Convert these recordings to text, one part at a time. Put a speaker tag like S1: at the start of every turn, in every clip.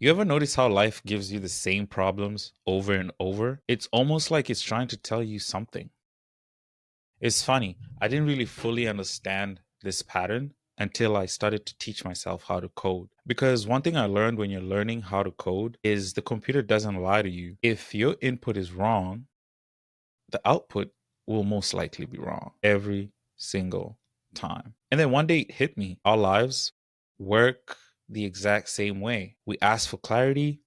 S1: You ever notice how life gives you the same problems over and over? It's almost like it's trying to tell you something. It's funny, I didn't really fully understand this pattern until I started to teach myself how to code. Because one thing I learned when you're learning how to code is the computer doesn't lie to you. If your input is wrong, the output will most likely be wrong every single time. And then one day it hit me. Our lives work the exact same way. We ask for clarity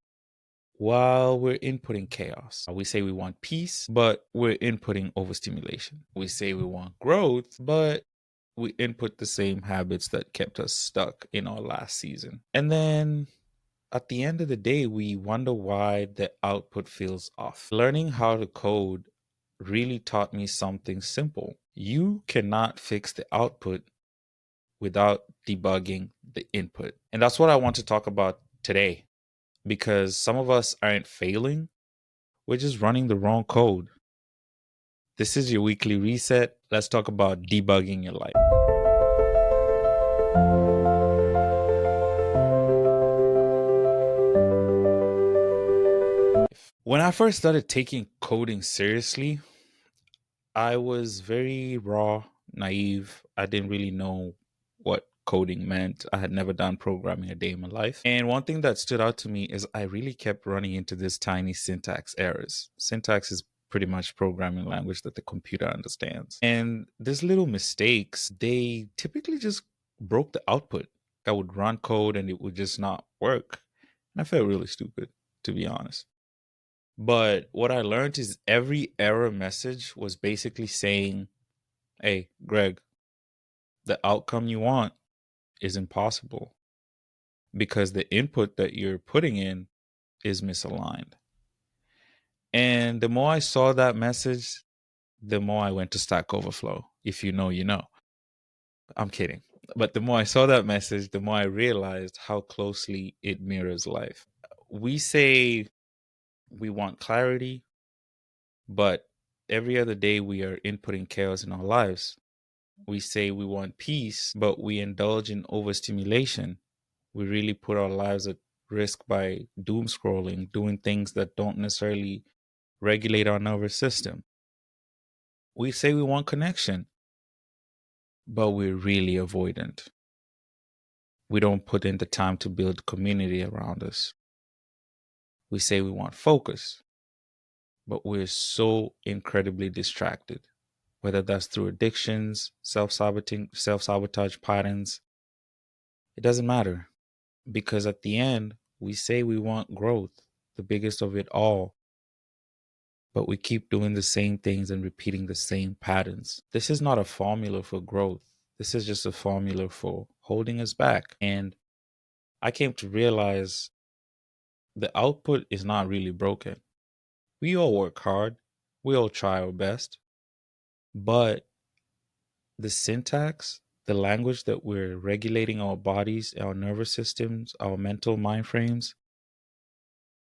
S1: while we're inputting chaos. We say we want peace, but we're inputting overstimulation. We say we want growth, but we input the same habits that kept us stuck in our last season. And then at the end of the day, we wonder why the output feels off. Learning how to code really taught me something simple. You cannot fix the output without debugging the input. And that's what I want to talk about today because some of us aren't failing, we're just running the wrong code. This is your weekly reset. Let's talk about debugging your life. When I first started taking coding seriously, I was very raw, naive. I didn't really know what coding meant. I had never done programming a day in my life. And one thing that stood out to me is I really kept running into this tiny syntax errors. Syntax is pretty much programming language that the computer understands. And these little mistakes, they typically just broke the output. I would run code and it would just not work. And I felt really stupid, to be honest. But what I learned is every error message was basically saying, hey, Greg, the outcome you want is impossible because the input that you're putting in is misaligned. And the more I saw that message, the more I went to Stack Overflow. If you know, you know. I'm kidding. But the more I saw that message, the more I realized how closely it mirrors life. We say we want clarity, but every other day we are inputting chaos in our lives. We say we want peace, but we indulge in overstimulation. We really put our lives at risk by doom scrolling, doing things that don't necessarily regulate our nervous system. We say we want connection, but we're really avoidant. We don't put in the time to build community around us. We say we want focus, but we're so incredibly distracted, whether that's through addictions, self-sabotage patterns. It doesn't matter because at the end, we say we want growth, the biggest of it all, but we keep doing the same things and repeating the same patterns. This is not a formula for growth. This is just a formula for holding us back. And I came to realize the output is not really broken. We all work hard, we all try our best, but the syntax, the language that we're regulating our bodies, our nervous systems, our mental mind frames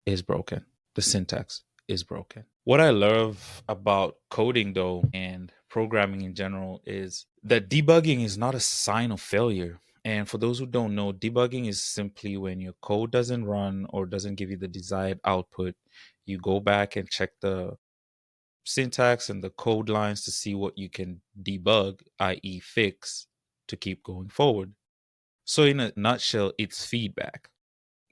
S1: is broken. The syntax is broken. What I love about coding, though, and programming in general is that debugging is not a sign of failure. And for those who don't know, debugging is simply when your code doesn't run or doesn't give you the desired output. You go back and check the syntax and the code lines to see what you can debug, i.e., fix, to keep going forward. So, in a nutshell, it's feedback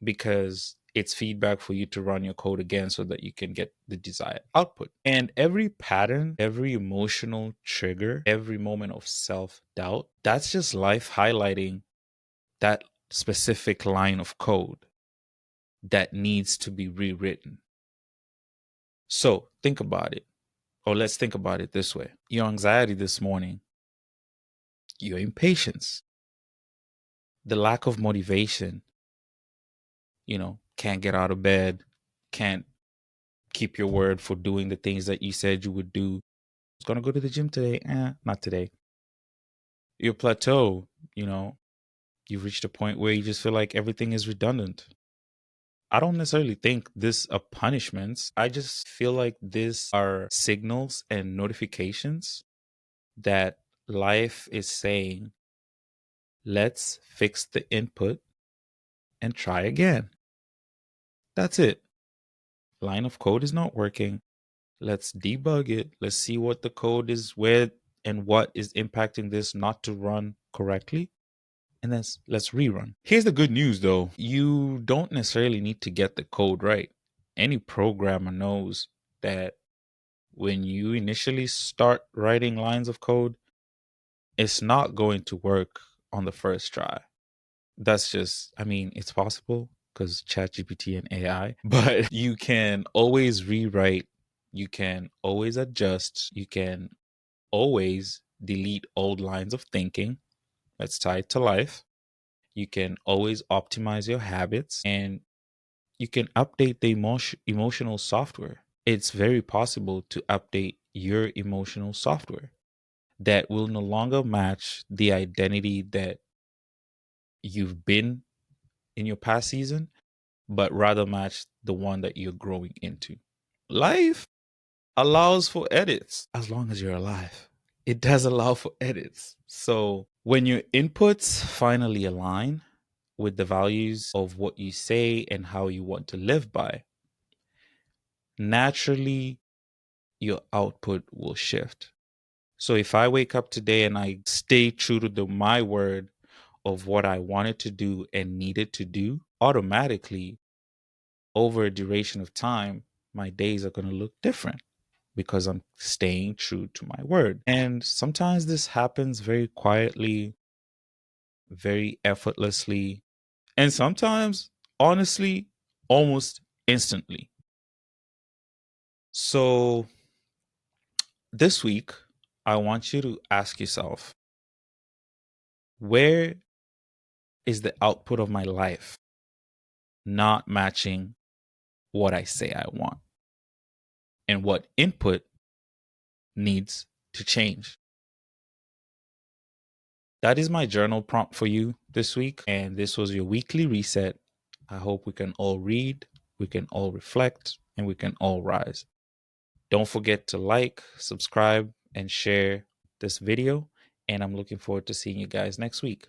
S1: because it's feedback for you to run your code again so that you can get the desired output. And every pattern, every emotional trigger, every moment of self doubt, that's just life highlighting that specific line of code that needs to be rewritten. So think about it, or let's think about it this way: your anxiety this morning, your impatience, the lack of motivation, can't get out of bed, can't keep your word for doing the things that you said you would do. I was gonna go to the gym today. Not today. Your plateau, you've reached a point where you just feel like everything is redundant. I don't necessarily think this are punishments. I just feel like these are signals and notifications that life is saying, let's fix the input and try again. That's it. Line of code is not working. Let's debug it. Let's see what the code is, where and what is impacting this not to run correctly. And then let's rerun. Here's the good news though. You don't necessarily need to get the code right. Any programmer knows that when you initially start writing lines of code, it's not going to work on the first try. That's just, I mean, it's possible because ChatGPT and AI, but you can always rewrite, you can always adjust, you can always delete old lines of thinking that's tied to life. You can always optimize your habits and you can update the emotional software. It's very possible to update your emotional software that will no longer match the identity that you've been in your past season, but rather match the one that you're growing into. Life allows for edits as long as you're alive. It does allow for edits. So when your inputs finally align with the values of what you say and how you want to live by, naturally your output will shift. So if I wake up today and I stay true to my word of what I wanted to do and needed to do, automatically over a duration of time, my days are going to look different because I'm staying true to my word. And sometimes this happens very quietly, very effortlessly, and sometimes, honestly, almost instantly. So this week, I want you to ask yourself, where is the output of my life not matching what I say I want? And what input needs to change? That is my journal prompt for you this week. And this was your weekly reset. I hope we can all read, we can all reflect, and we can all rise. Don't forget to like, subscribe, and share this video. And I'm looking forward to seeing you guys next week.